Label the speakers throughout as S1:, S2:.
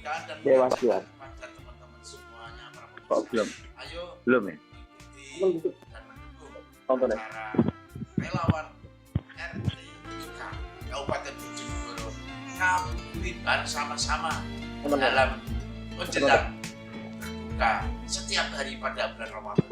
S1: pernikahan dan
S2: Dewas
S1: mengajak kepada teman-teman semuanya para
S2: kok
S1: pemirsa.
S2: belum
S1: Ayo
S2: ya
S1: ikuti dan mendukung acara relawan RT IKA Kabupaten Bojonegoro ngabuburit bersama-sama dalam menjelang berbuka setiap hari pada bulan Ramadan.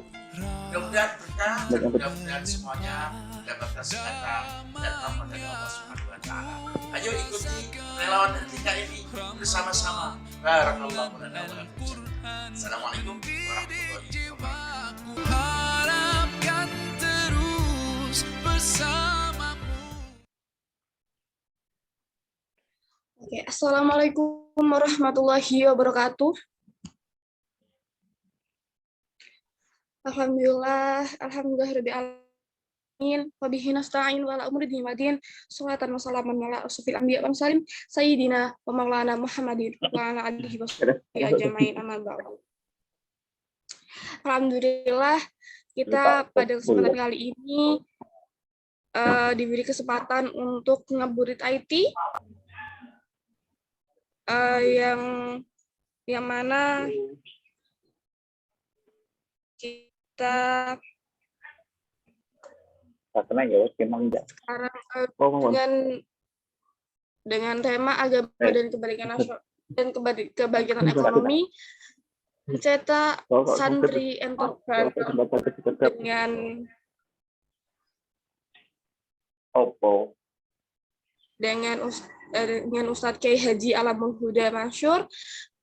S1: Mudah-mudahan berkah dan mudah-mudahan semuanya dapat kesehatan dan rahmat dari Allah Subhanahu wa taala. Ayo ikuti relawan RT IKA ini bersama-sama. Barakallahu lana wa lakum. Assalamualaikum warahmatullahi wabarakatuh.
S3: Harapkan terus bersamamu.
S4: Oke, assalamualaikum warahmatullahi wabarakatuh. Alhamdulillahirabbil alamin. Wa bihi nasta'in wa ala umuri dini wadin. Sholatan wa salaman ala asrofil anbiya wal mursalin sayyidina wa maulana Muhammadin wa ala alihi wa sahbihi ajmain, amma ba'du. Alhamdulillah kita pada kesempatan kali ini diberi kesempatan untuk ngabuburit IT yang mana kita sekarang dengan tema agama dan kebaikan nasional dan kebangkitan ekonomi, mencetak santri entrepreneur dengan Ustadz Kiai Haji Alamul Huda Masyur.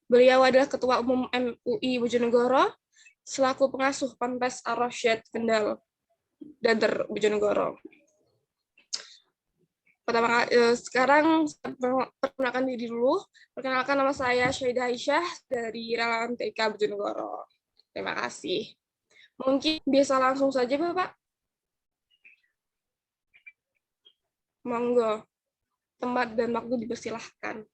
S4: Beliau adalah Ketua Umum MUI Bojonegoro selaku pengasuh Ponpes Ar-Rasyid Kendal Dader Bojonegoro. Sekarang perkenalkan diri dulu. Perkenalkan, nama saya Syaidah Aisyah dari Relawan TK Bojonegoro. Terima kasih. Mungkin bisa langsung saja, Bapak. Monggo. Tempat dan waktu dipersilahkan.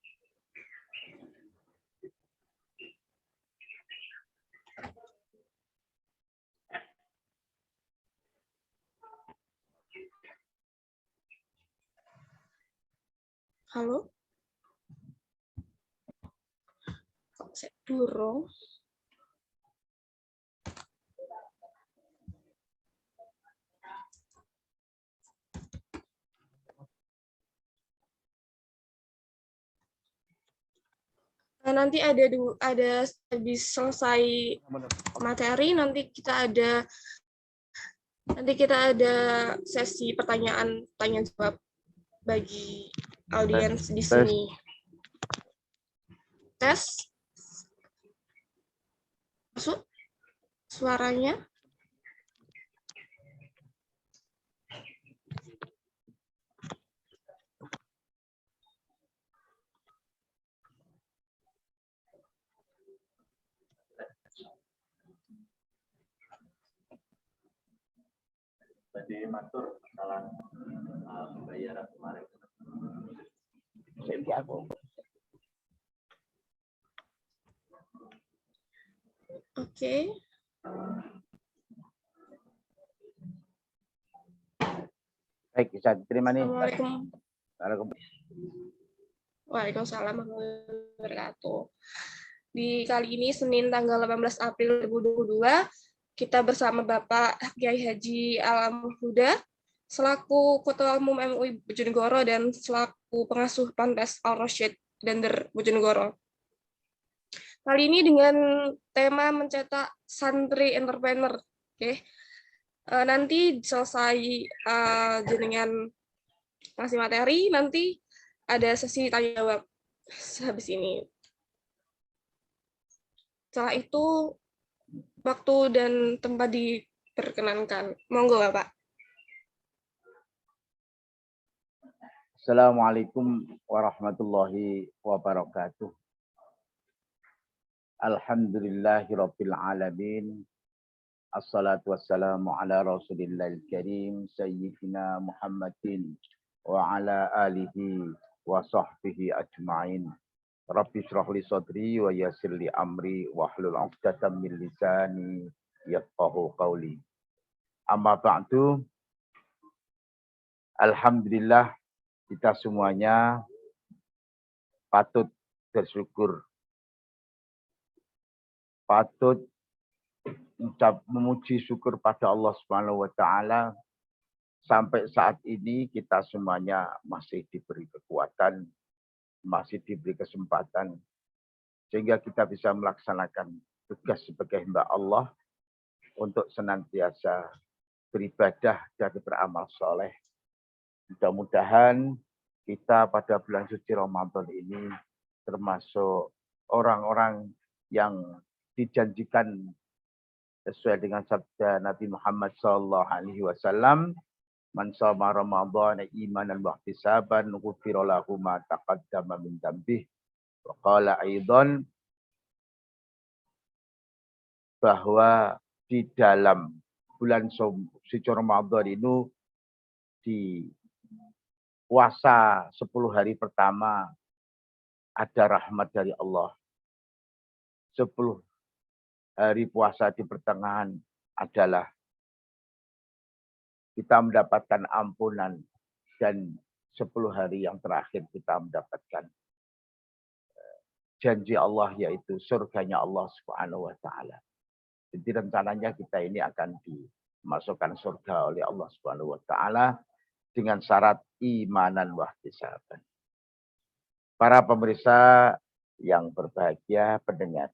S4: Halo? Kok saya durung? Nanti habis selesai materi, nanti kita ada sesi pertanyaan tanya jawab bagi audiens di sini. Tes. Masuk suaranya.
S2: Tadi matur kesalahan pembayaran kemarin.
S4: Oke.
S2: Baik, bisa diterima nih.
S4: Assalamualaikum.
S2: Waalaikumsalam.
S4: Waalaikumsalam warahmatullahi wabarakatuh. Di kali ini Senin tanggal 18 April 2022, kita bersama Bapak Kiai Haji Alamul Huda selaku Ketua Umum MUI Bojonegoro dan selaku pengasuh Ponpes Ar-Rasyid Dader Bojonegoro. Kali ini dengan tema mencetak santri entrepreneur. Oke. Nanti selesai jenengan ngasih materi, nanti ada sesi tanya jawab habis ini. Setelah itu waktu dan tempat diperkenankan. Monggo, Bapak.
S2: Assalamualaikum warahmatullahi wabarakatuh. Alhamdulillahirabbil alamin. Assalatu wassalamu ala Rasulillahil karim sayyidina Muhammadin wa ala alihi wa sahbihi ajmain. Rabbi shrah li sadri wa yassir li amri wahlul 'uqdatam min lisani yafqahu qawli. Amma ba'du. Alhamdulillah, kita semuanya patut bersyukur patut memuji syukur pada Allah Subhanahu wa taala sampai saat ini kita semuanya masih diberi kekuatan, masih diberi kesempatan sehingga kita bisa melaksanakan tugas sebagai hamba Allah untuk senantiasa beribadah dan beramal soleh. Mudah-mudahan kita pada bulan suci Ramadan ini termasuk orang-orang yang dijanjikan sesuai dengan sabda Nabi Muhammad SAW, "Man shoma Ramadhana imanan wa ihtisaban ghufira lahu ma taqaddama min dzambih." Wa qala aidan, bahwa di dalam bulan suci Ramadan itu di puasa 10 hari pertama ada rahmat dari Allah. 10 hari puasa di pertengahan adalah kita mendapatkan ampunan, dan 10 hari yang terakhir kita mendapatkan janji Allah, yaitu surganya Allah Subhanahu wa taala. Jadi rencananya kita ini akan dimasukkan surga oleh Allah Subhanahu wa taala dengan syarat imanan wa ihtisaban. Para pemirsa yang berbahagia, pendengar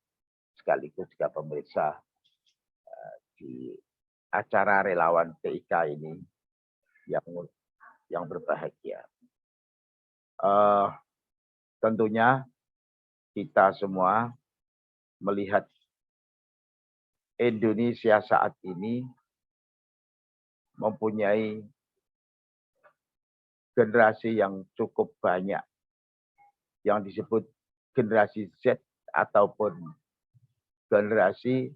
S2: sekaligus juga pemirsa di acara relawan TIK ini yang berbahagia. Tentunya kita semua melihat Indonesia saat ini mempunyai generasi yang cukup banyak yang disebut generasi Z ataupun generasi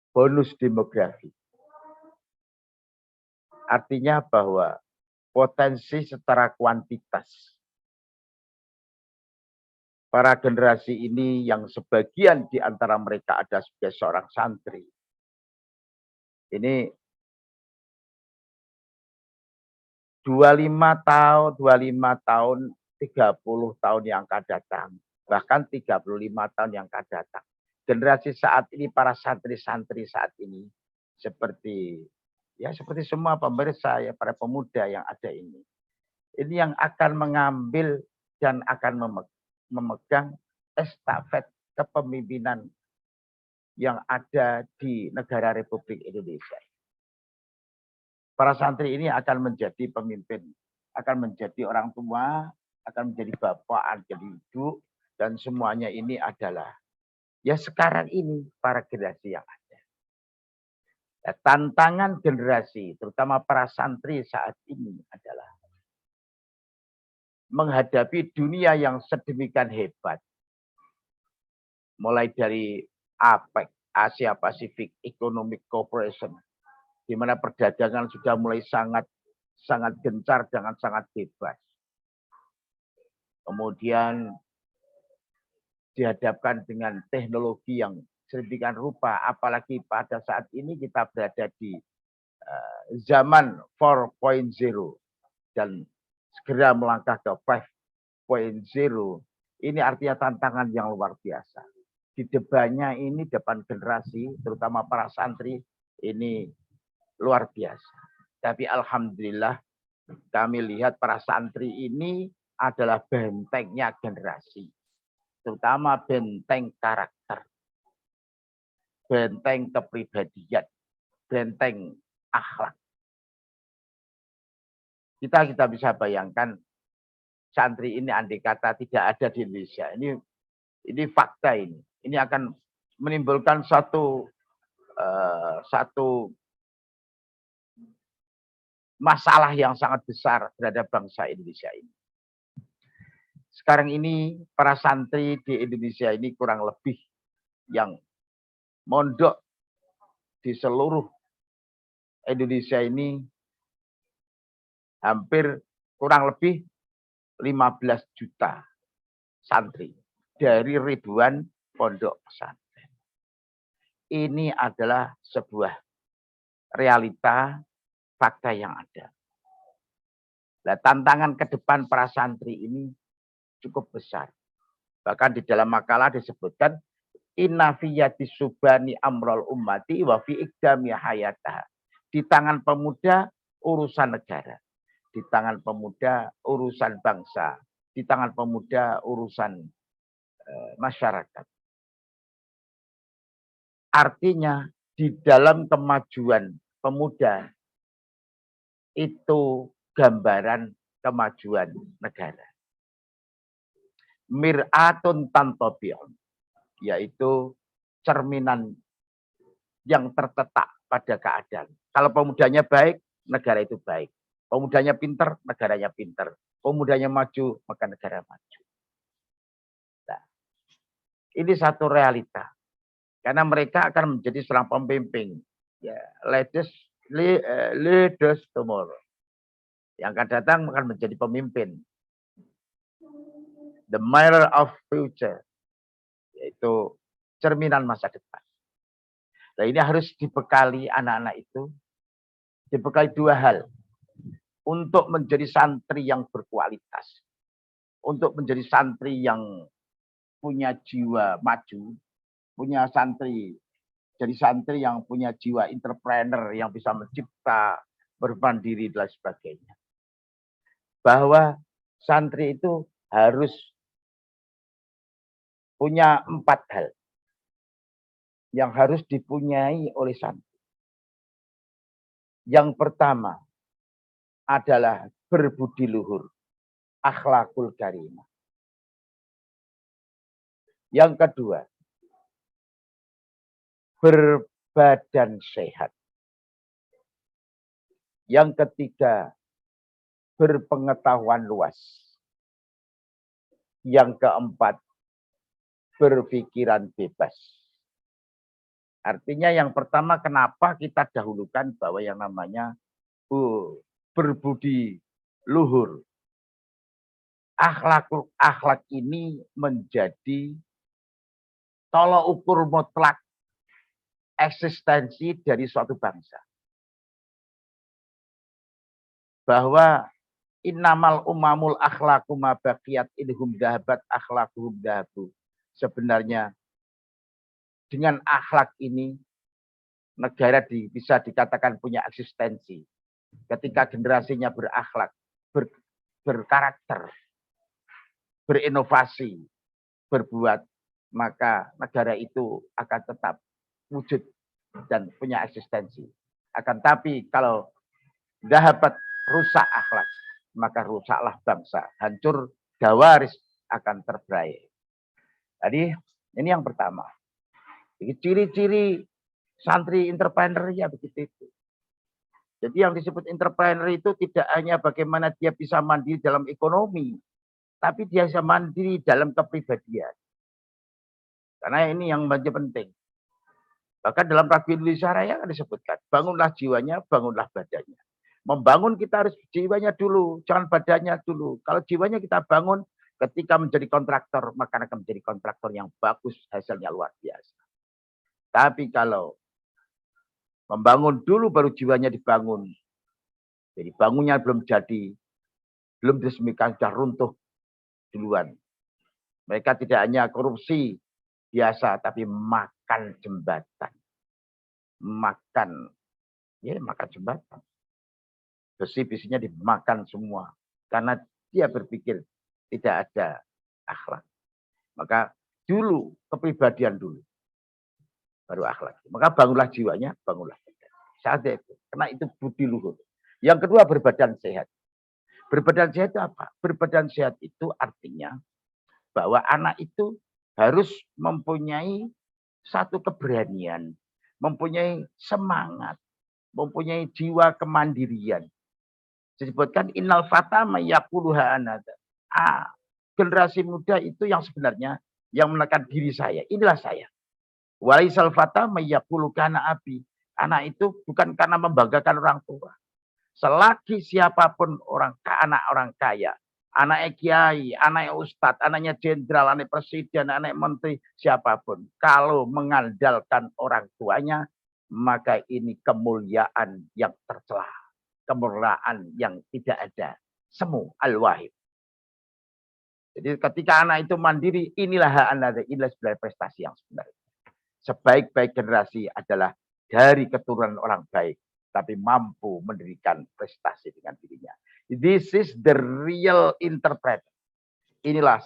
S2: bonus demografi. Artinya bahwa potensi secara kuantitas para generasi ini yang sebagian di antara mereka ada sebagai seorang santri. Ini 25 tahun, 30 tahun yang akan datang, bahkan 35 tahun yang akan datang. Generasi saat ini, para santri-santri saat ini, seperti semua pemirsa, ya, para pemuda yang ada ini yang akan mengambil dan akan memegang estafet kepemimpinan yang ada di negara Republik Indonesia. Para santri ini akan menjadi pemimpin, akan menjadi orang tua, akan menjadi bapak, menjadi ibu, dan semuanya ini adalah sekarang ini para generasi yang ada. Tantangan generasi, terutama para santri saat ini adalah menghadapi dunia yang sedemikian hebat. Mulai dari APEC, Asia Pacific Economic Cooperation, di mana perdagangan sudah mulai sangat gencar dan sangat bebas. Kemudian dihadapkan dengan teknologi yang sedemikian rupa, apalagi pada saat ini kita berada di zaman 4.0 dan segera melangkah ke 5.0. Ini artinya tantangan yang luar biasa. Di depannya ini, depan generasi, terutama para santri, ini luar biasa. Tapi alhamdulillah kami lihat para santri ini adalah bentengnya generasi. Terutama benteng karakter, benteng kepribadian, benteng akhlak. Kita bisa bayangkan santri ini andai kata tidak ada di Indonesia. Ini fakta ini. Ini akan menimbulkan satu masalah yang sangat besar terhadap bangsa Indonesia ini. Sekarang ini para santri di Indonesia ini kurang lebih yang mondok di seluruh Indonesia ini hampir kurang lebih 15 juta santri dari ribuan pondok pesantren. Ini adalah sebuah realita, fakta yang ada. Nah, tantangan ke depan para santri ini cukup besar. Bahkan di dalam makalah disebutkan inna fi yadi subani amrul ummati wa fi iqdami hayatah. Di tangan pemuda urusan negara, di tangan pemuda urusan bangsa, di tangan pemuda urusan masyarakat. Artinya di dalam kemajuan pemuda itu gambaran kemajuan negara. Mir'atun tantobi'un, yaitu cerminan yang terletak pada keadaan. Kalau pemudanya baik, negara itu baik. Pemudanya pinter, negaranya pinter. Pemudanya maju, maka negara maju. Nah, ini satu realita. Karena mereka akan menjadi seorang pembimbing. Ya, leaders tomorrow. Yang akan datang akan menjadi pemimpin. The mirror of future. Yaitu cerminan masa depan. Nah, ini harus dibekali anak-anak itu. Dibekali dua hal. Untuk menjadi santri yang berkualitas. Untuk menjadi santri yang punya jiwa maju. Punya santri. Jadi santri yang punya jiwa entrepreneur. Yang bisa mencipta, bermandiri, dan sebagainya. Bahwa santri itu harus punya 4 hal. Yang harus dipunyai oleh santri. Yang pertama adalah berbudi luhur, akhlakul karimah. Yang kedua, berbadan sehat. Yang ketiga, berpengetahuan luas. Yang keempat, berpikiran bebas. Artinya yang pertama, kenapa kita dahulukan bahwa yang namanya berbudi luhur. Akhlak ini menjadi tolak ukur mutlak eksistensi dari suatu bangsa. Bahwa innamal umamul akhlaqu ma baqiyat inhum dahabat akhlaquhum dahabu. Sebenarnya dengan akhlak ini negara bisa dikatakan punya eksistensi. Ketika generasinya berakhlak, berkarakter, berinovasi, berbuat, maka negara itu akan tetap wujud dan punya eksistensi. Akan tapi kalau dahabat rusak akhlak, maka rusaklah bangsa. Hancur gawaris akan terberai. Jadi ini yang pertama. Ciri-ciri santri entrepreneur ya begitu itu. Jadi yang disebut entrepreneur itu tidak hanya bagaimana dia bisa mandiri dalam ekonomi, tapi dia bisa mandiri dalam kepribadian. Karena ini yang menjadi penting. Bahkan dalam Ragu Indonesia Raya kan disebutkan, bangunlah jiwanya, bangunlah badannya. Membangun kita harus jiwanya dulu, jangan badannya dulu. Kalau jiwanya kita bangun, ketika menjadi kontraktor, maka akan menjadi kontraktor yang bagus, hasilnya luar biasa. Tapi kalau membangun dulu baru jiwanya dibangun. Jadi bangunnya belum jadi, belum diresmikan, sudah runtuh duluan. Mereka tidak hanya korupsi biasa, tapi makan jembatan. Makan jembatan. Besi-besinya dimakan semua. Karena dia berpikir tidak ada akhlak. Maka dulu kepribadian dulu. Baru akhlak. Maka bangunlah jiwanya, bangunlah badan. Saat itu. Karena itu budi luhur. Yang kedua berbadan sehat. Berbadan sehat itu apa? Berbadan sehat itu artinya bahwa anak itu harus mempunyai satu keberanian. Mempunyai semangat. Mempunyai jiwa kemandirian. Disebutkan innal fata mayaquluha anada. Generasi muda itu yang sebenarnya yang menekan diri saya. Inilah saya. Walaisal fata mayaqulu kana abi. Anak itu bukan karena membanggakan orang tua. Selagi siapapun anak orang kaya, anaknya kiai, anaknya ustadz, anaknya jenderal, anaknya presiden, anaknya menteri, siapapun. Kalau mengandalkan orang tuanya, maka ini kemuliaan yang tercela. Kemuliaan yang tidak ada. Semu al-wahid. Jadi ketika anak itu mandiri, inilah hak anak, inilah sebenarnya prestasi yang sebenarnya. Sebaik-baik generasi adalah dari keturunan orang baik, tapi mampu mendirikan prestasi dengan dirinya. This is the real entrepreneur. Inilah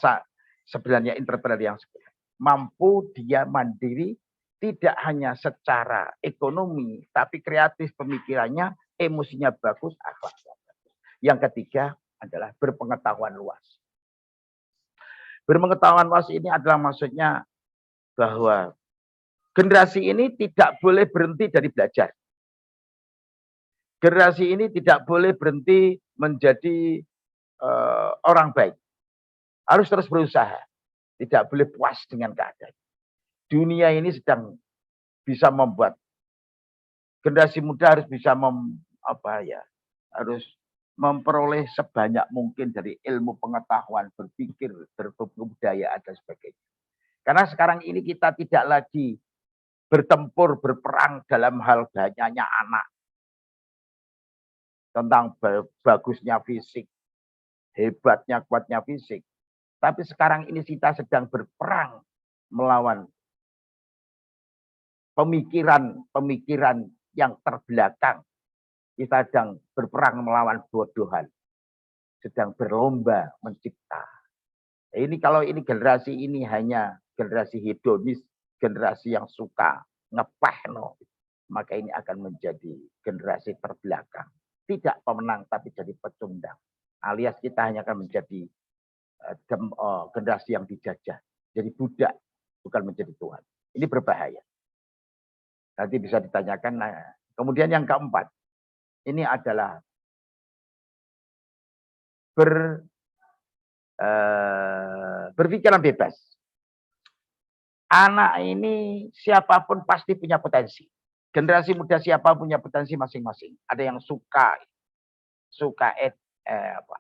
S2: sebenarnya entrepreneur yang sebenarnya. Mampu dia mandiri, tidak hanya secara ekonomi, tapi kreatif pemikirannya, emosinya bagus, akhlaknya bagus. Yang ketiga adalah berpengetahuan luas. Berpengetahuan luas ini adalah maksudnya bahwa generasi ini tidak boleh berhenti dari belajar. Generasi ini tidak boleh berhenti menjadi orang baik. Harus terus berusaha. Tidak boleh puas dengan keadaan. Dunia ini sedang bisa membuat generasi muda harus bisa harus memperoleh sebanyak mungkin dari ilmu pengetahuan, berpikir, berbudaya dan sebagainya. Karena sekarang ini kita tidak lagi bertempur, berperang dalam hal banyaknya anak. Tentang bagusnya fisik, hebatnya, kuatnya fisik. Tapi sekarang ini kita sedang berperang melawan pemikiran yang terbelakang. Kita sedang berperang melawan bodohan. Sedang berlomba mencipta. Ini kalau ini generasi ini hanya generasi hedonis, generasi yang suka ngepehno, maka ini akan menjadi generasi terbelakang. Tidak pemenang tapi jadi pecundang. Alias kita hanya akan menjadi generasi yang dijajah. Jadi budak, bukan menjadi Tuhan. Ini berbahaya. Nanti bisa ditanyakan. Nah, kemudian yang keempat, ini adalah berpikiran bebas. Anak ini siapapun pasti punya potensi. Generasi muda siapa punya potensi masing-masing. Ada yang suka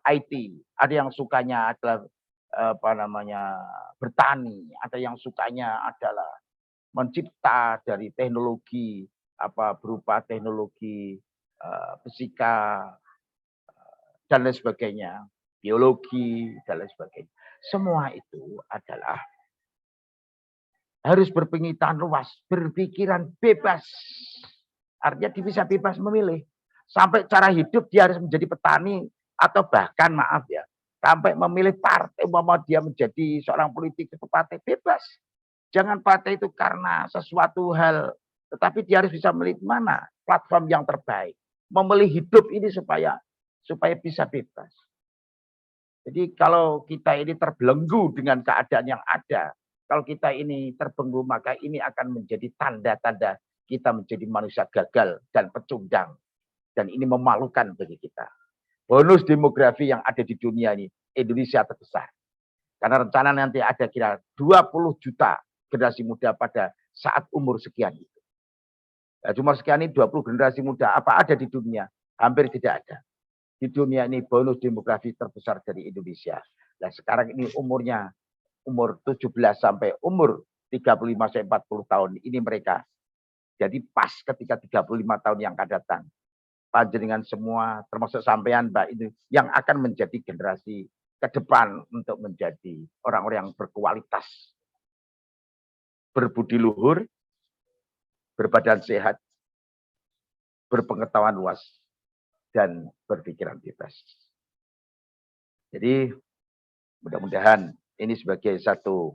S2: IT, ada yang sukanya adalah bertani, ada yang sukanya adalah mencipta dari teknologi berupa teknologi fisika dan lain sebagainya, biologi dan lain sebagainya. Semua itu adalah harus berpengetahuan luas, berpikiran bebas. Artinya dia bisa bebas memilih. Sampai cara hidup dia harus menjadi petani atau bahkan sampai memilih partai, dia menjadi seorang politik itu partai bebas. Jangan partai itu karena sesuatu hal, tetapi dia harus bisa memilih mana platform yang terbaik. Memilih hidup ini supaya bisa bebas. Jadi kalau kita ini terbelenggu dengan keadaan yang ada, kalau kita ini terbelenggu, maka ini akan menjadi tanda-tanda kita menjadi manusia gagal dan pecundang. Dan ini memalukan bagi kita. Bonus demografi yang ada di dunia ini, Indonesia terbesar. Karena rencana nanti ada kira 20 juta generasi muda pada saat umur sekian itu. Nah, umur sekian ini 20 generasi muda, apa ada di dunia? Hampir tidak ada. Di dunia ini bonus demografi terbesar dari Indonesia. Nah, sekarang ini umur 17 sampai umur 35 sampai 40 tahun ini mereka. Jadi pas ketika 35 tahun yang akan datang. Panjenengan semua termasuk sampean Mbak itu yang akan menjadi generasi ke depan untuk menjadi orang-orang yang berkualitas, berbudi luhur, berbadan sehat, berpengetahuan luas, dan berpikiran bebas. Jadi mudah-mudahan ini sebagai satu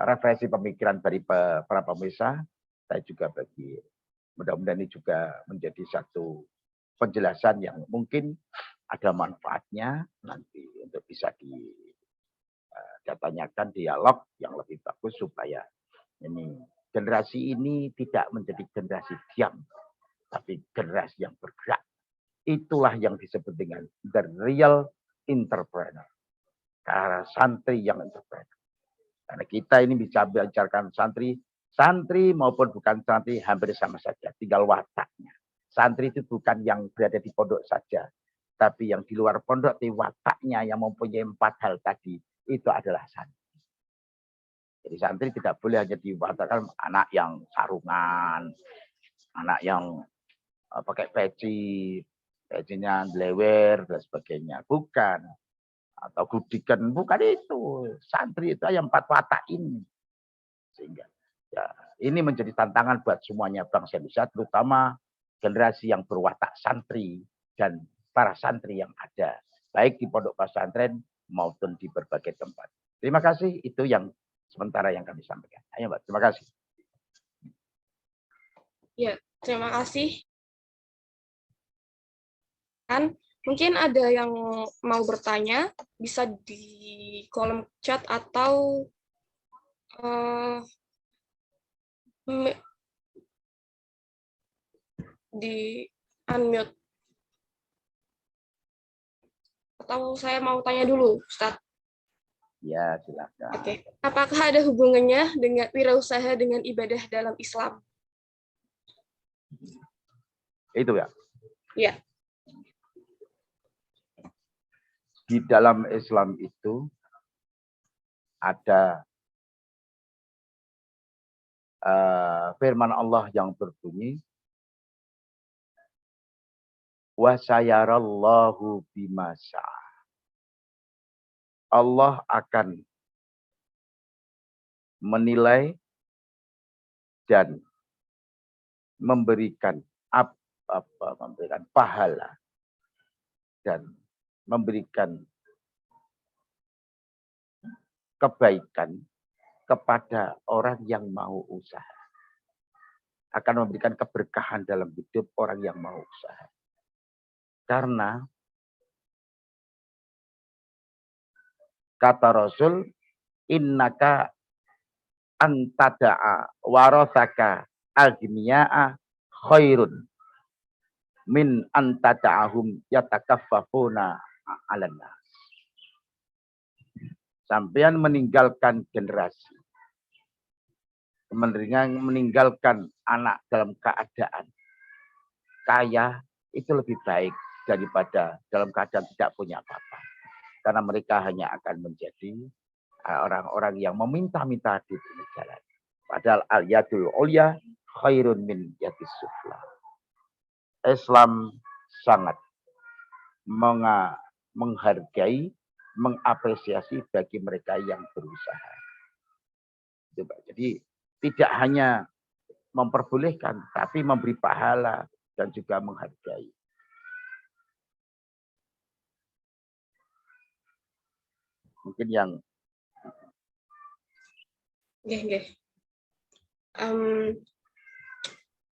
S2: refleksi pemikiran dari para pemirsa, saya juga bagi mudah-mudahan ini juga menjadi satu penjelasan yang mungkin ada manfaatnya nanti untuk bisa ditanyakan dialog yang lebih bagus supaya ini generasi ini tidak menjadi generasi diam, tapi generasi yang bergerak. Itulah yang disebut dengan the real entrepreneur. Karena santri yang entrepreneur. Karena kita ini bisa belajarkan santri maupun bukan santri hampir sama saja, tinggal wataknya. Santri itu bukan yang berada di pondok saja, tapi yang di luar pondok, di wataknya yang mempunyai 4 hal tadi, itu adalah santri. Jadi santri tidak boleh hanya diwatakan anak yang sarungan, anak yang pakai peci, pecinya lewer dan sebagainya. Bukan. atau gudikan, bukan itu. Santri itu yang 4 watak ini. Sehingga ya, ini menjadi tantangan buat semuanya bangsa Indonesia, terutama generasi yang berwatak santri dan para santri yang ada, baik di pondok pesantren maupun di berbagai tempat. Terima kasih, itu yang sementara yang kami sampaikan. Ayo Mbak, terima kasih.
S4: Ya, terima kasih. Mungkin ada yang mau bertanya, bisa di kolom chat atau di unmute. Atau saya mau tanya dulu, Ustaz.
S2: Ya, silakan.
S4: Oke. Apakah ada hubungannya dengan wirausaha dengan ibadah dalam Islam?
S2: Itu ya.
S4: Ya.
S2: Di dalam Islam itu ada firman Allah yang berbunyi, wa sayarallahu bima syaa. Allah akan menilai dan memberikan memberikan pahala dan memberikan kebaikan kepada orang yang mau usaha. Akan memberikan keberkahan dalam hidup orang yang mau usaha. Karena kata Rasul, innaka antada'a warathaka agniya'a khairun min antada'ahum yatakaffafuna 'alan nas. Sampean meninggalkan generasi, meninggalkan anak dalam keadaan kaya, itu lebih baik daripada dalam keadaan tidak punya apa-apa. Karena mereka hanya akan menjadi orang-orang yang meminta-minta di jalan. Padahal al-yadul ulya khairun min yadis sufla. Islam sangat menghargai, mengapresiasi bagi mereka yang berusaha. Jadi tidak hanya memperbolehkan, tapi memberi pahala dan juga menghargai. Mungkin yang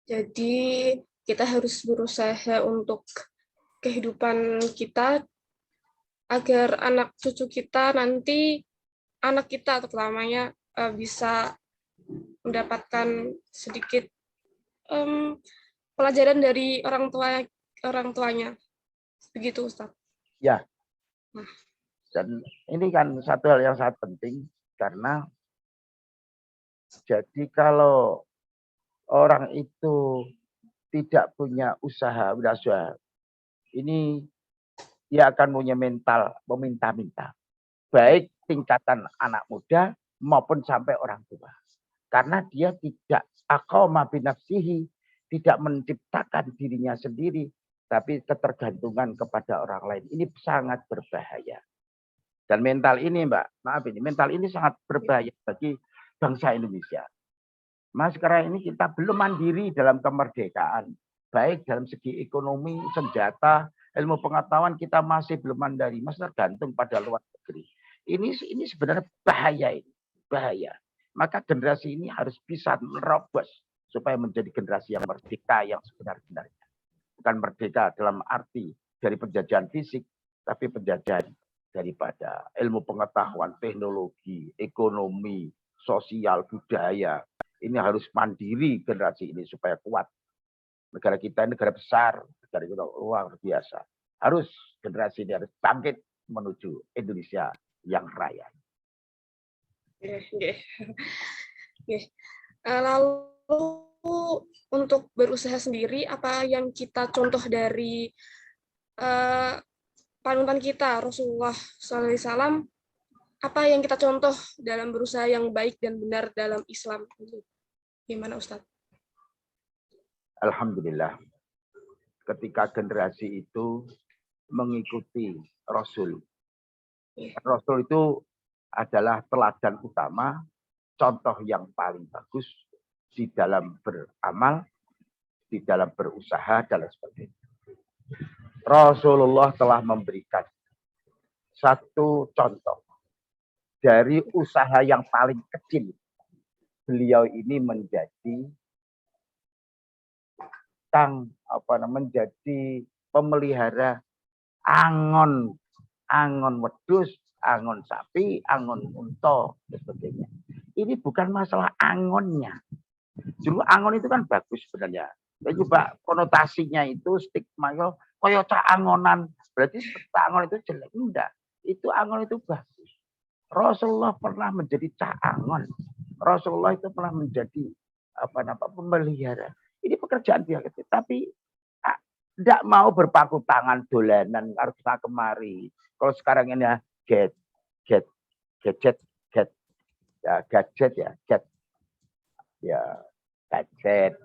S4: jadi kita harus berusaha untuk kehidupan kita agar anak cucu kita nanti, anak kita terutamanya bisa mendapatkan sedikit pelajaran dari orang tuanya. Begitu, Ustaz.
S2: Ya. Dan ini kan satu hal yang sangat penting, karena jadi kalau orang itu tidak punya usaha, ini dia akan punya mental meminta-minta. Baik tingkatan anak muda maupun sampai orang tua. Karena dia tidak aqama binafsihi, tidak menciptakan dirinya sendiri, tapi ketergantungan kepada orang lain. Ini sangat berbahaya. Dan mental ini, Mbak, maaf ini, mental ini sangat berbahaya bagi bangsa Indonesia. Mas, sekarang ini kita belum mandiri dalam kemerdekaan. Baik dalam segi ekonomi, senjata, ilmu pengetahuan kita masih belum mandiri. Masih tergantung pada luar negeri. Ini sebenarnya bahaya ini. Bahaya. Maka generasi ini harus bisa merobos supaya menjadi generasi yang merdeka yang sebenar-benarnya. Bukan merdeka dalam arti dari penjajahan fisik, tapi penjajahan daripada ilmu pengetahuan, teknologi, ekonomi, sosial, budaya. Ini harus mandiri generasi ini supaya kuat. Negara kita ini negara besar, negara kita luar biasa. Harus generasi ini harus bangkit menuju Indonesia yang raya.
S4: Lalu untuk berusaha sendiri, apa yang kita contoh dari panutan kita Rasulullah SAW, apa yang kita contoh dalam berusaha yang baik dan benar dalam Islam? Gimana, Ustadz?
S2: Alhamdulillah, ketika generasi itu mengikuti Rasul, Rasul itu adalah teladan utama, contoh yang paling bagus di dalam beramal, di dalam berusaha, dan sebagainya. Rasulullah telah memberikan satu contoh dari usaha yang paling kecil. Beliau ini menjadi menjadi pemelihara angon wedhus, angon sapi, angon unta, dan sebagainya. Ini bukan masalah angonnya. Dulu angon itu kan bagus sebenarnya. Tapi coba konotasinya itu stigma kaya cak angonan. Berarti cak angon itu jelek. Enggak. Itu angon itu bagus. Rasulullah pernah menjadi cak angon. Rasulullah itu pernah menjadi pemelihara. Ini pekerjaan dia kecil. Tapi tidak mau berpaku tangan dolanan harus kemari. Kalau sekarang ini gadget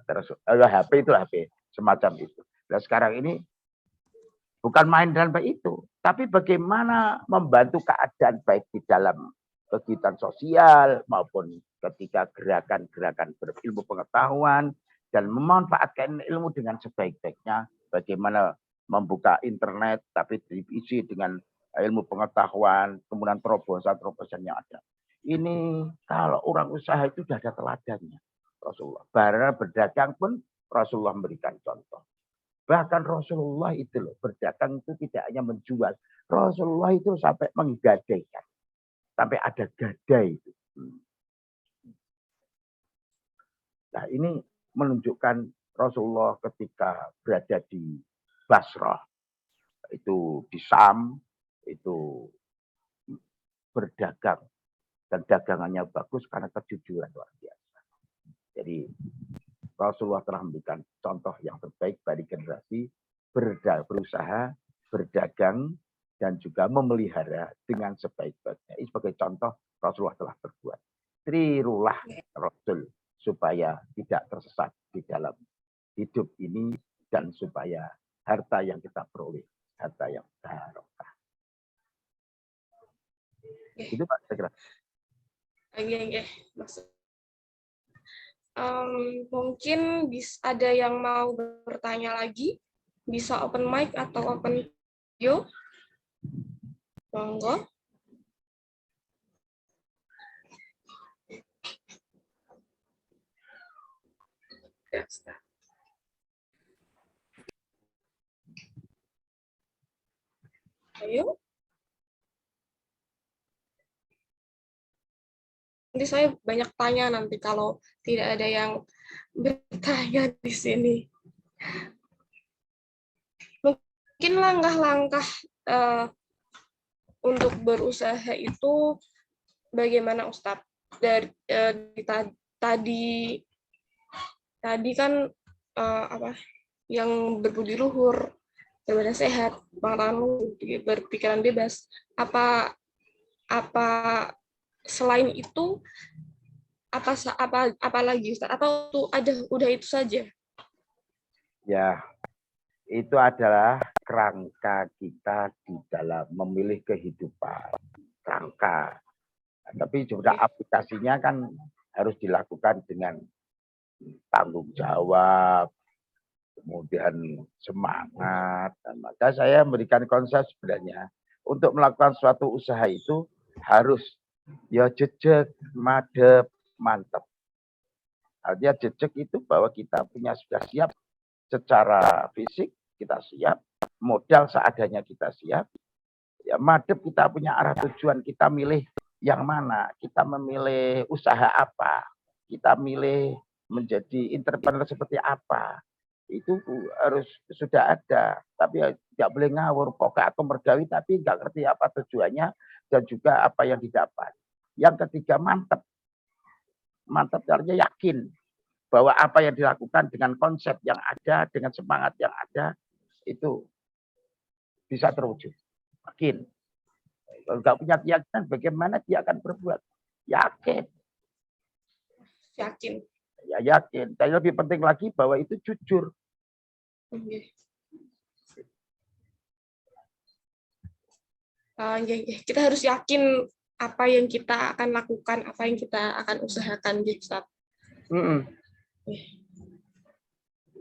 S2: terus HP itu HP semacam itu. Nah sekarang ini bukan main dalam baik itu, tapi bagaimana membantu keadaan baik di dalam kegiatan sosial maupun ketika gerakan-gerakan berilmu pengetahuan dan memanfaatkan ilmu dengan sebaik-baiknya. Bagaimana membuka internet tapi diisi dengan ilmu pengetahuan, kemudian terobosan-terobosan yang ada. Ini kalau orang usaha itu sudah ada teladannya. Rasulullah. Barang berdagang pun Rasulullah memberikan contoh. Bahkan Rasulullah itu loh, berdagang itu tidak hanya menjual. Rasulullah itu sampai menggadaikan. Sampai ada gadai itu. Nah ini menunjukkan Rasulullah ketika berada di Basrah, itu di Sam, itu berdagang. Dan dagangannya bagus karena kejujuran luar biasa. Jadi Rasulullah telah memberikan contoh yang terbaik bagi generasi berusaha, berdagang, dan juga memelihara dengan sebaik-baiknya. Ini sebagai contoh Rasulullah telah berbuat. Tirulah Rasul supaya tidak tersesat di dalam hidup ini dan supaya harta yang kita peroleh, harta yang barokah. Itu Pak, saya kira.
S4: Oke. Mungkin ada yang mau bertanya lagi, bisa open mic atau open video. Monggo. Ayo. Nanti saya banyak tanya nanti kalau tidak ada yang bertanya di sini. Mungkin langkah-langkah untuk berusaha itu bagaimana Ustadz? Dari tadi kan yang berbudi luhur, berbadan sehat, berpikiran bebas. Apa selain itu apa lagi Ustaz? Atau udah itu saja?
S2: Ya, itu adalah kerangka kita di dalam memilih kehidupan. Kerangka. Tapi juga aplikasinya kan harus dilakukan dengan tanggung jawab, kemudian semangat. Dan maka saya memberikan konsep sebenarnya untuk melakukan suatu usaha itu harus ya jejak, madep, mantap. Artinya jejak itu bahwa kita sudah siap secara fisik, kita siap, modal seadanya kita siap. Ya madep kita punya arah tujuan, kita milih yang mana, kita memilih usaha apa, kita milih menjadi entrepreneur seperti apa. Itu harus sudah ada, tapi tidak boleh ngawur, pokok atau mergawi tapi nggak ngerti apa tujuannya dan juga apa yang didapat. Yang ketiga mantap artinya yakin bahwa apa yang dilakukan dengan konsep yang ada, dengan semangat yang ada itu bisa terwujud. Yakin. Kalau nggak punya keyakinan, bagaimana dia akan berbuat? Yakin. Ya yakin. Dan lebih penting lagi bahwa itu jujur.
S4: Kita harus yakin apa yang kita akan lakukan, apa yang kita akan usahakan, Ustaz.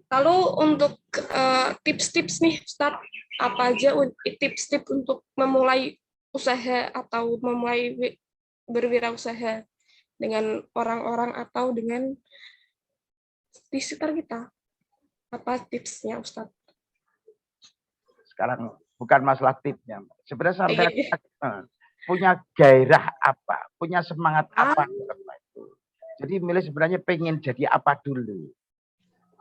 S4: Lalu untuk tips-tips nih, Ustaz, apa aja tips-tips untuk memulai usaha atau memulai berwirausaha dengan orang-orang atau dengan di sekitar kita? Apa tipsnya, Ustaz?
S2: Sekarang bukan masalah tipsnya. Sebenarnya sampai punya gairah apa, punya semangat apa. Jadi milih sebenarnya pengen jadi apa dulu.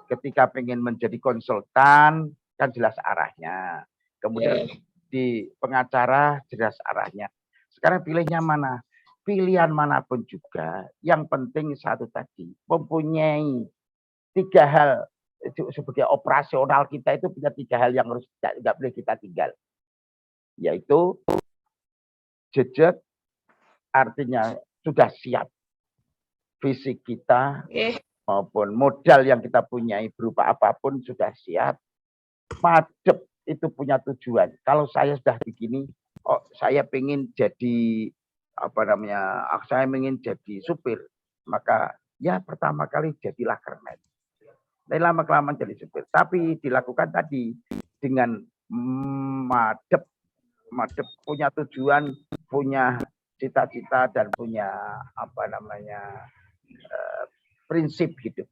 S2: Ketika pengen menjadi konsultan, kan jelas arahnya. Kemudian di pengacara, jelas arahnya. Sekarang pilihnya mana? Pilihan manapun juga, yang penting satu tadi, mempunyai 3 hal sebagai operasional kita itu punya 3 hal yang harus nggak boleh kita tinggal, yaitu jejak, artinya sudah siap fisik kita maupun modal yang kita punyai berupa apapun sudah siap. Madep itu punya tujuan. Kalau saya sudah begini, saya pengen jadi saya ingin jadi supir, maka ya pertama kali jadilah kernet. Lama-kelamaan jadi supir. Tapi dilakukan tadi dengan madep punya tujuan, punya cita-cita dan punya prinsip hidup.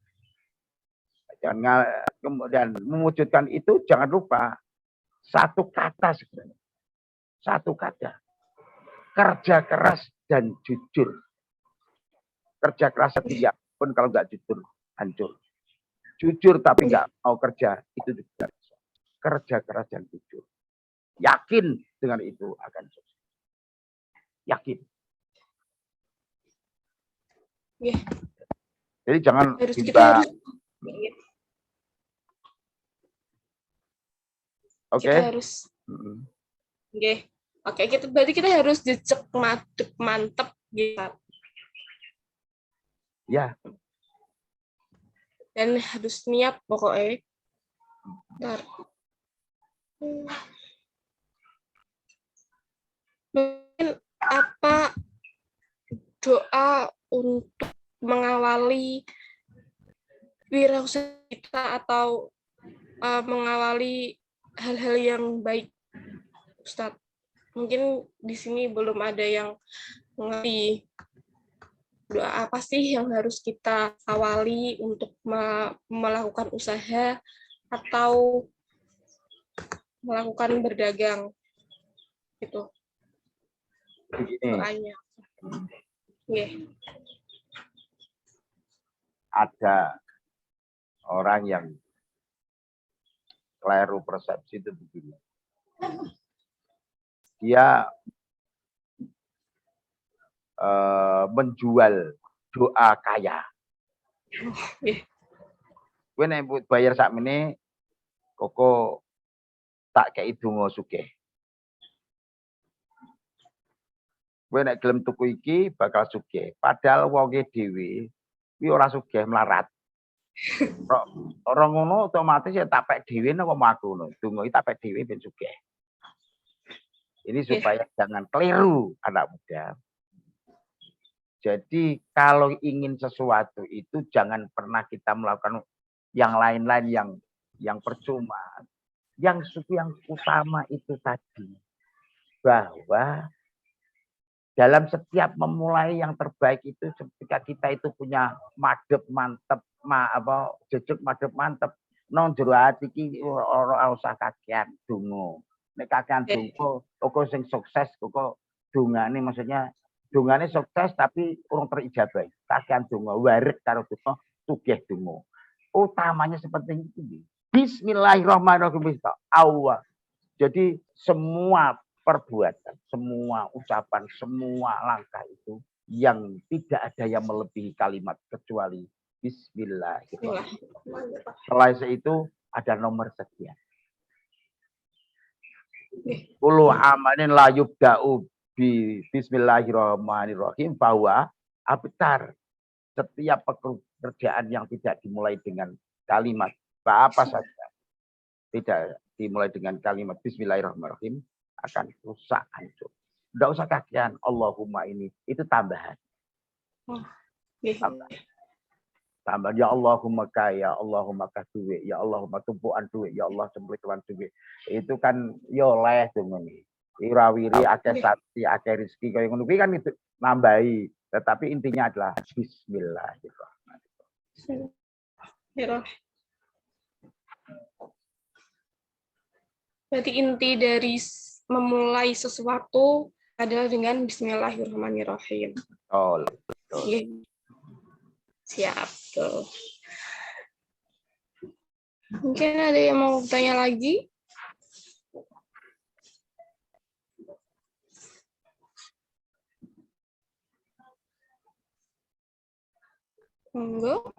S2: Kemudian mewujudkan itu jangan lupa satu kata sebenarnya. Satu kata. Kerja keras dan jujur. Kerja keras setiap pun kalau nggak jujur hancur. Jujur tapi nggak mau kerja itu juga. Kerja keras dan jujur. Yakin dengan itu akan sukses. Yakin. Jadi jangan kita
S4: Kita harus Oke, berarti kita harus jejak mantep gitu.
S2: Ya.
S4: Dan harus niat pokoknya. Mungkin apa doa untuk mengawali wirausaha kita atau mengawali hal-hal yang baik, Ustadz? Mungkin di sini belum ada yang mengerti doa apa sih yang harus kita awali untuk melakukan usaha atau melakukan berdagang gitu. Doanya.
S2: Ada orang yang keliru persepsi itu begini. Dia menjual doa kaya. Kowe nek bayar sakmene koko tak kei donga sugih. Kowe nek gelem tuku iki bakal sugih. Padahal wonge dhewe kuwi ora sugih melarat. Orang ngono otomatis ya tapek dhewe nek ngomong aku ngono. Donga iki tapek dhewe ben sugih. Ini supaya jangan keliru anak muda. Jadi kalau ingin sesuatu itu jangan pernah kita melakukan yang lain-lain yang percuma. Yang utama itu tadi bahwa dalam setiap memulai yang terbaik itu ketika kita itu punya madep mantep jejeg madep mantep nang jero ati iki ora usah kakean donga. Nek kakean donga kok sing sukses kok dongane maksudnya dongane sukses tapi urung terijabah. Kakean donga warik karo donga sugih donga. Utamanya seperti itu. Bismillahirrahmanirrahim. Allah. Jadi semua perbuatan, semua ucapan, semua langkah itu yang tidak ada yang melebihi kalimat kecuali Bismillahirrahmanirrahim. Setelah itu ada nomor sekian. Kullu amalin la yubda'u bi Bismillahirrahmanirrahim bahwa abtar. Setiap pekerjaan yang tidak dimulai dengan kalimat apa saja, tidak dimulai dengan kalimat Bismillahirrahmanirrahim akan rusak hancur. Enggak usah kajian. Allahumma ini. Itu tambahan.
S4: Nggih.
S2: Tambah ya Allahumma kaya, Allahumma duit, ya Allahumma tumpuan duit, ya Allah semplitan duit. Itu kan yo oleh ngene. Irawiri akeh sakti, akeh rezeki kaya ngono kuwi kan itu nambahi. Tetapi intinya adalah bismillahirrahmanirrahim.
S4: Berarti inti dari memulai sesuatu adalah dengan bismillahirrahmanirrahim.
S2: Oh,
S4: Nggih. Siap. Tuh. Mungkin ada yang mau bertanya lagi? Monggo.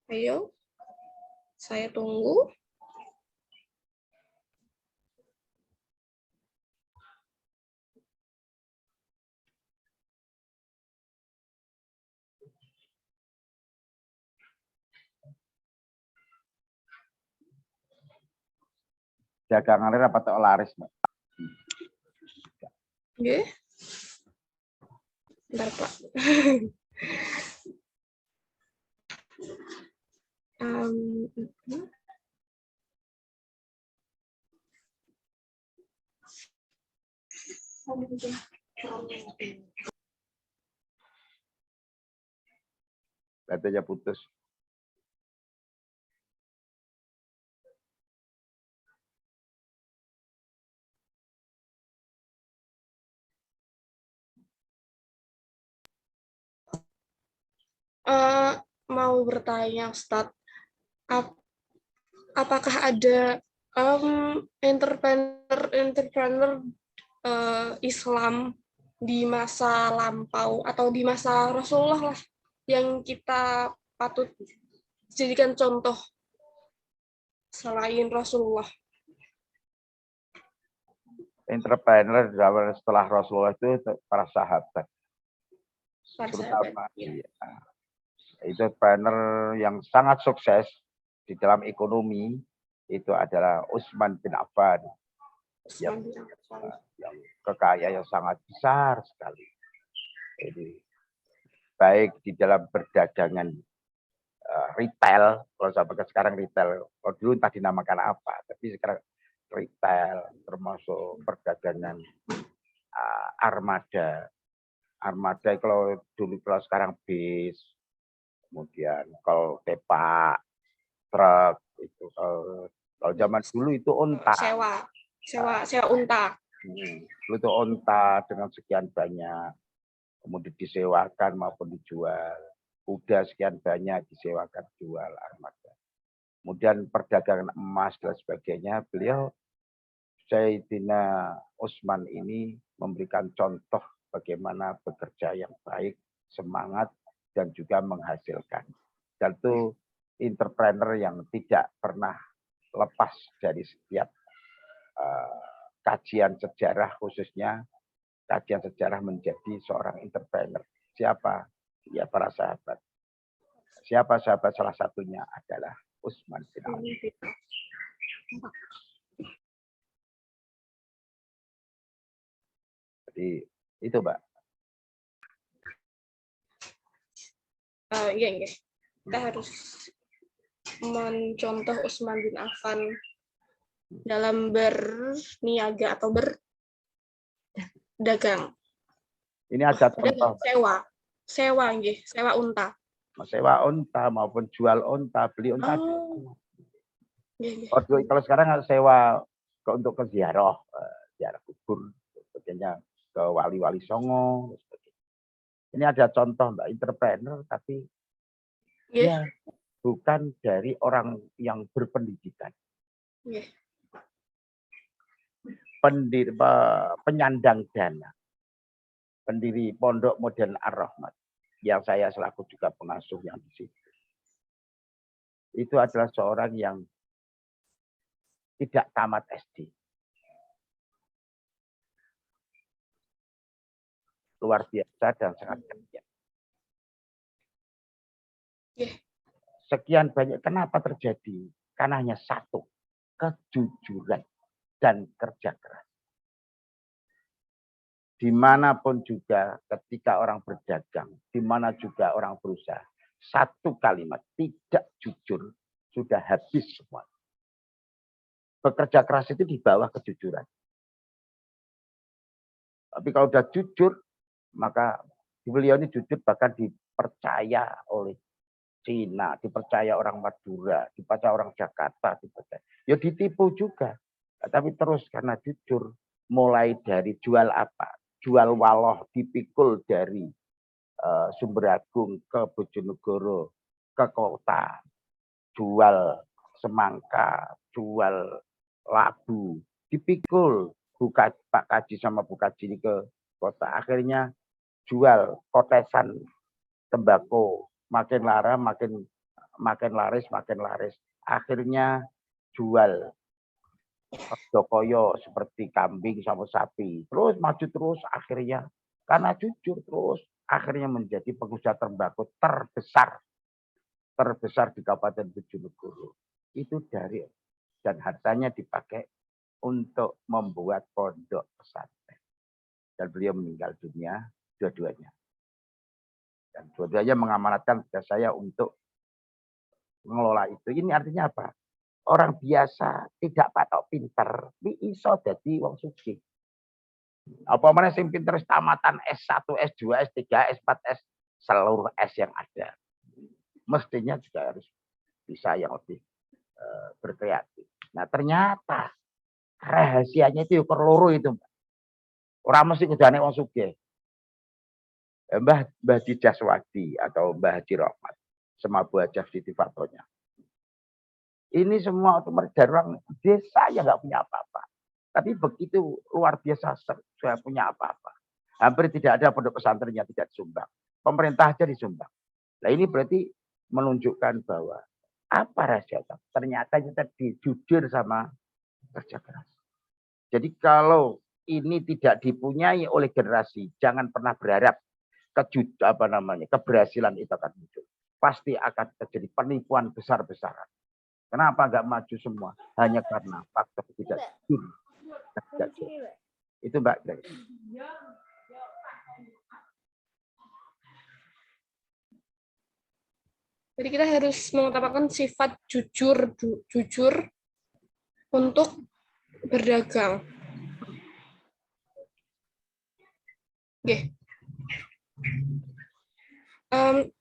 S4: Ayo, saya tunggu.
S2: dagangannya rapat laris, Mbak.
S4: Nggih. Bentar, Pak.
S2: Datanya putus.
S4: Mau bertanya, Ustadz, apakah ada entrepreneur Islam di masa lampau atau di masa Rasulullah lah yang kita patut jadikan contoh selain Rasulullah?
S2: Entrepreneur setelah Rasulullah itu para sahabat. Terutama ya, itu entrepreneur yang sangat sukses di dalam ekonomi itu adalah Utsman bin Affan. Yang kekayaan yang sangat besar sekali. Jadi, baik di dalam perdagangan retail, kalau sampai sekarang retail, kalau dulu entah dinamakan apa, tapi sekarang retail, termasuk perdagangan armada. Armada kalau dulu, kalau sekarang bis, kemudian kalau tepak, truk, itu kalau zaman dulu itu unta.
S4: Sewa unta.
S2: Dulu itu unta dengan sekian banyak, kemudian disewakan maupun dijual. Kuda sekian banyak disewakan jual armada. Kemudian perdagangan emas dan sebagainya, beliau Sayyidina Utsman ini memberikan contoh bagaimana bekerja yang baik, semangat, dan juga menghasilkan. Dan itu entrepreneur yang tidak pernah lepas dari setiap kajian sejarah, khususnya kajian sejarah menjadi seorang entrepreneur. Siapa? Ya para sahabat. Siapa sahabat? Salah satunya adalah Utsman bin Affan. Jadi itu, Mbak.
S4: Iya. Kita harus mencontoh Utsman bin Affan dalam berniaga atau berdagang.
S2: Ini ada contoh.
S4: Sewa unta.
S2: Sewa unta maupun jual unta, beli unta. Kalau sekarang sewa untuk ke ziarah kubur, sebagainya, ke wali-wali songo. Ini ada contoh, Mbak, entrepreneur, tapi ya bukan dari orang yang berpendidikan. Penyandang dana, pendiri Pondok Modern Ar-Rahmat, yang saya selaku juga pengasuh yang di situ. Itu adalah seorang yang tidak tamat SD. Luar biasa dan sangat kerja.
S4: Oke.
S2: Sekian banyak. Kenapa terjadi? Karena hanya satu. Kejujuran dan kerja keras. Dimanapun juga ketika orang berdagang, dimana juga orang berusaha, satu kalimat tidak jujur sudah habis semua. Bekerja keras itu di bawah kejujuran. Tapi kalau udah jujur, maka beliau ini jujur bahkan dipercaya oleh Cina, dipercaya orang Madura, dipercaya orang Jakarta, dipercaya. Ya ditipu juga. Tapi terus karena jujur, mulai dari jual apa? Jual waloh dipikul dari Sumberagung ke Bojonegoro, ke kota. Jual semangka, jual labu, dipikul Pak Kaji sama Bu Kaji ini ke kota. Akhirnya jual kotesan tembakau, makin laris. Akhirnya jual Jokoyo seperti kambing sama sapi. Terus maju terus akhirnya karena jujur terus akhirnya menjadi pengusaha tembakau terbesar di Kabupaten Bojonegoro. Itu dari dan hartanya dipakai untuk membuat pondok pesantren. Dan beliau meninggal dunia dua-duanya. Dan dua-duanya mengamanatkan kepada saya untuk mengelola itu. Ini artinya apa? Orang biasa tidak patok pinter, iso dadi wong sugih. Apa mana sing pinter tamatan S1, S2, S3, S4, S seluruh S yang ada. Mestinya juga harus bisa yang lebih berkreatif. Nah, ternyata rahasianya itu ukur loro itu. Orang mesti kudane wong sugih. Mbah Haji Jaswadi atau Mbah Haji Rahmat sama Bu Hajah Siti Fatonya. Ini semua otomatis dari orang desa yang nggak punya apa-apa. Tapi begitu luar biasa saya punya apa-apa. Hampir tidak ada pondok pesantren yang tidak disumbang. Pemerintah aja disumbang. Nah ini berarti menunjukkan bahwa apa rahasia? Ternyata kita jujur sama kerja keras. Jadi kalau ini tidak dipunyai oleh generasi, jangan pernah berharap keberhasilan itu akan muncul. Pasti akan terjadi penipuan besar-besaran. Kenapa nggak maju semua? Hanya karena faktor tidak jujur. Itu Mbak.
S4: Jadi kita harus mengutamakan sifat jujur untuk berdagang. Oke.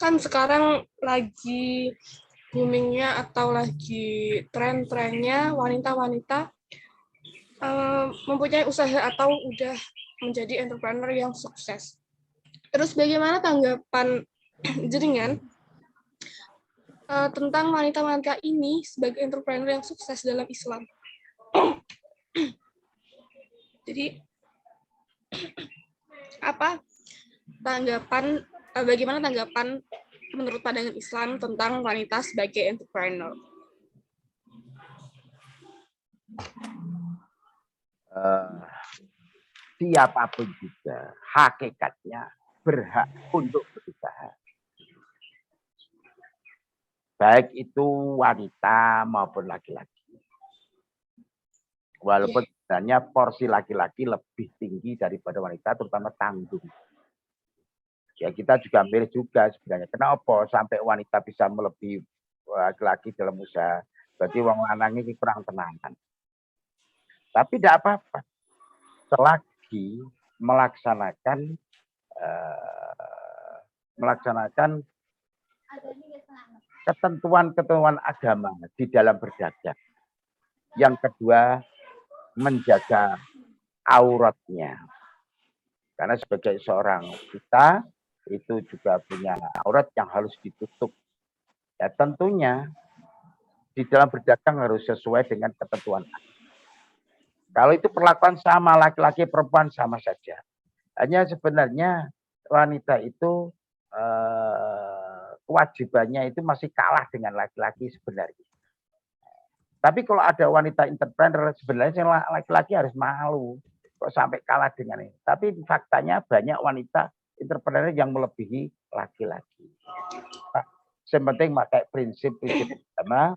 S4: Kan sekarang lagi boomingnya atau lagi tren-trennya wanita-wanita mempunyai usaha atau udah menjadi entrepreneur yang sukses. Terus bagaimana tanggapan jenengan tentang wanita-wanita ini sebagai entrepreneur yang sukses dalam Islam? Jadi bagaimana tanggapan menurut pandangan Islam tentang wanita sebagai entrepreneur?
S2: Siapapun juga hakikatnya berhak untuk berusaha. Baik itu wanita maupun laki-laki. Walaupun sebenarnya porsi laki-laki lebih tinggi daripada wanita, terutama tanggung. Ya kita juga mirip juga sebenarnya. Kenapa sampai wanita bisa melebihi laki-laki dalam usaha? Berarti wong lanang ini kurang tenangan. Tapi tidak apa-apa. Selagi melaksanakan ketentuan-ketentuan agama di dalam berdagang. Yang kedua, menjaga auratnya. Karena sebagai seorang kita itu juga punya aurat yang harus ditutup. Ya tentunya di dalam berdagang harus sesuai dengan ketentuan. Kalau itu perlakuan sama laki-laki perempuan sama saja. Hanya sebenarnya wanita itu kewajibannya itu masih kalah dengan laki-laki sebenarnya. Tapi kalau ada wanita entrepreneur sebenarnya laki-laki harus malu kok sampai kalah dengan ini. Tapi faktanya banyak wanita entrepreneur yang melebihi laki-laki. Yang penting pakai prinsip-prinsip agama,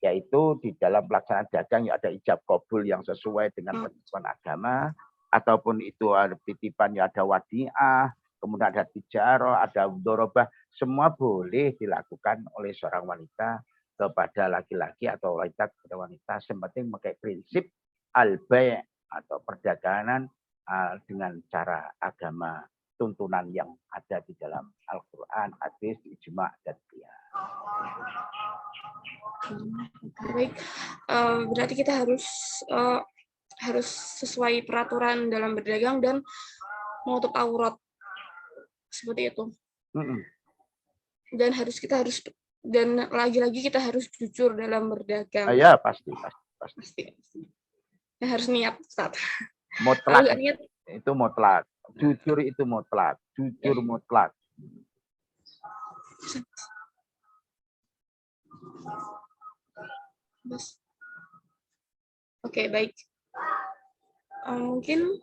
S2: yaitu di dalam pelaksanaan dagang ya ada ijab kabul yang sesuai dengan petuntunan agama, ataupun itu ada titipan ya ada wadiah, kemudian ada tijarah, ada mudharabah, semua boleh dilakukan oleh seorang wanita kepada laki-laki atau wanita kepada wanita. Yang penting pakai prinsip al-bai' atau perdagangan dengan cara agama, tuntunan yang ada di dalam Al-Quran, hadis, ijma, dan qiyas.
S4: Baik, berarti kita harus sesuai peraturan dalam berdagang dan menutup aurat seperti itu. Dan dan lagi-lagi kita harus jujur dalam berdagang.
S2: Ya pasti.
S4: Ya, harus niat, Ustaz.
S2: Mutlak itu mutlak. Jujur itu mutlak. Jujur mutlak.
S4: Oke, baik. Mungkin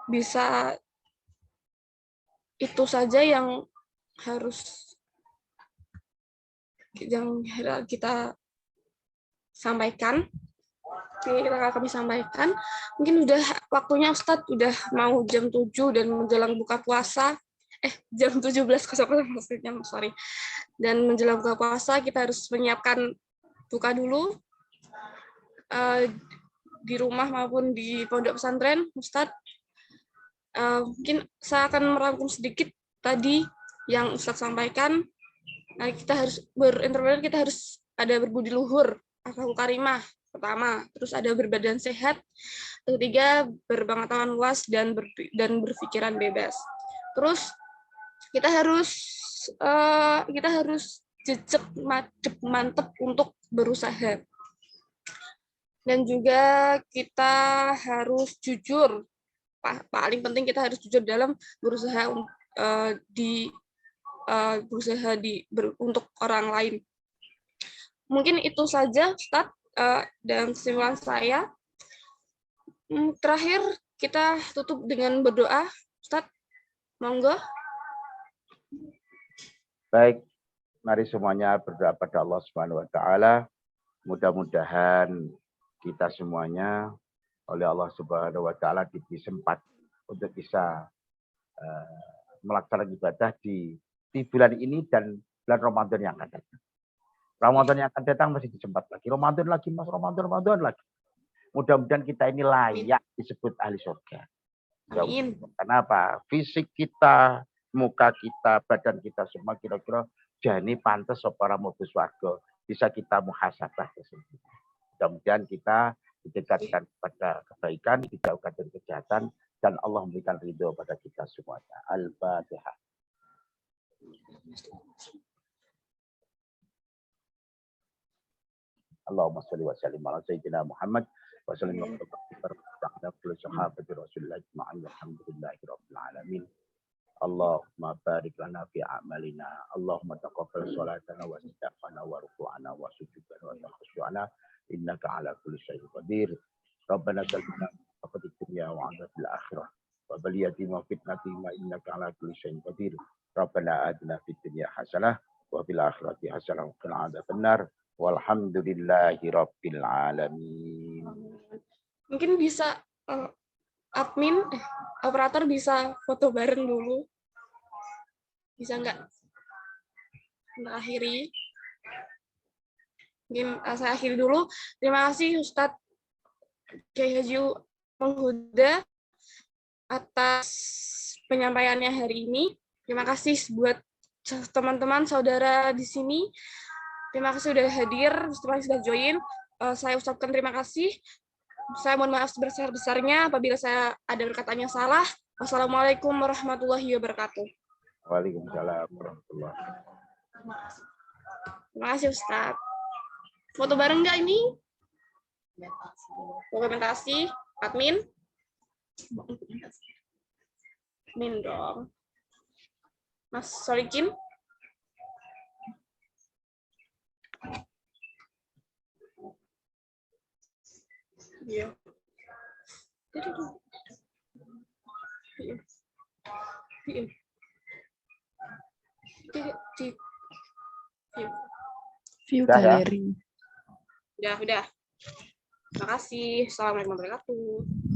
S4: bisa itu saja yang harus kita sampaikan. Kami sampaikan. Mungkin udah waktunya Ustadz, udah mau jam 7 dan menjelang buka puasa. Jam 17.00 maksudnya, sorry. Dan menjelang buka puasa kita harus menyiapkan buka dulu di rumah maupun di pondok pesantren, Ustadz. Mungkin saya akan merangkum sedikit tadi yang Ustadz sampaikan. Nah, kita harus berintervensi, kita harus ada berbudi luhur, akhlakul karimah pertama, terus ada berbadan sehat, ketiga berpengetahuan luas dan berpikiran bebas. Terus kita harus jejak mantep untuk berusaha. Dan juga kita harus jujur. Paling penting kita harus jujur dalam berusaha untuk orang lain. Mungkin itu saja, Ustadz, dan kesimpulan saya. Terakhir kita tutup dengan berdoa, Ustadz. Monggo.
S2: Baik, mari semuanya berdoa pada Allah Subhanahu wa taala. Mudah-mudahan kita semuanya oleh Allah Subhanahu wa taala diberi sempat untuk bisa melaksanakan ibadah di bulan ini dan bulan Ramadan yang akan datang. Ramadan yang akan datang masih disempat lagi. Ramadan lagi, Mas. Ramadan lagi. Mudah-mudahan kita ini layak disebut ahli surga.
S4: Amin.
S2: Kenapa? Fisik kita, muka kita, badan kita semua kira-kira jani pantas para modus warga. Bisa kita muhasabah sesungguhnya. Mudah-mudahan kita didekatkan pada kebaikan, dijauhkan dari kejahatan, dan Allah memberikan ridho pada kita semuanya. Al-Fatihah. Allahumma shalli wa sallim ala sayyidina Muhammad wa sallim ala sahabati Rasulillah ajma'in walhamdulillahi rabbil alamin. Allahumma barik lana fi a'malina. Allahumma taqabbal salatana wa istighfarana wa ruku'ana wa sujudana wa khushu'ana innaka ala kulli syai'in qadir. Rabbana sallimna faqad dunya wa 'adzabil akhirah wa bal yatima fitnati ma innaka ala kulli syai'in qadir. Rabbana atina fid dunya hasanah wa fil akhirati hasanah wa qina 'adzabannar. Walhamdulillahi rabbil alamin.
S4: Mungkin bisa operator bisa foto bareng dulu. Bisa nggak? Kita akhiri. Mungkin saya akhiri dulu. Terima kasih Ustadz Kiai Haji Huda atas penyampaiannya hari ini. Terima kasih buat teman-teman saudara di sini. Terima kasih sudah hadir, terima kasih sudah join. Saya ucapkan terima kasih. Saya mohon maaf sebesar-besarnya apabila saya ada perkataan yang salah. Wassalamualaikum warahmatullahi wabarakatuh.
S2: Waalaikumsalam warahmatullahi wabarakatuh.
S4: Terima kasih Ustaz. Foto bareng nggak ini? Dokumentasi, admin? Admin dong. Mas Solikin? Iya. Iya. Di-
S5: View
S2: Udah ya?
S5: galeri.
S4: Udah. Terima kasih. Assalamualaikum warahmatullahi wabarakatuh.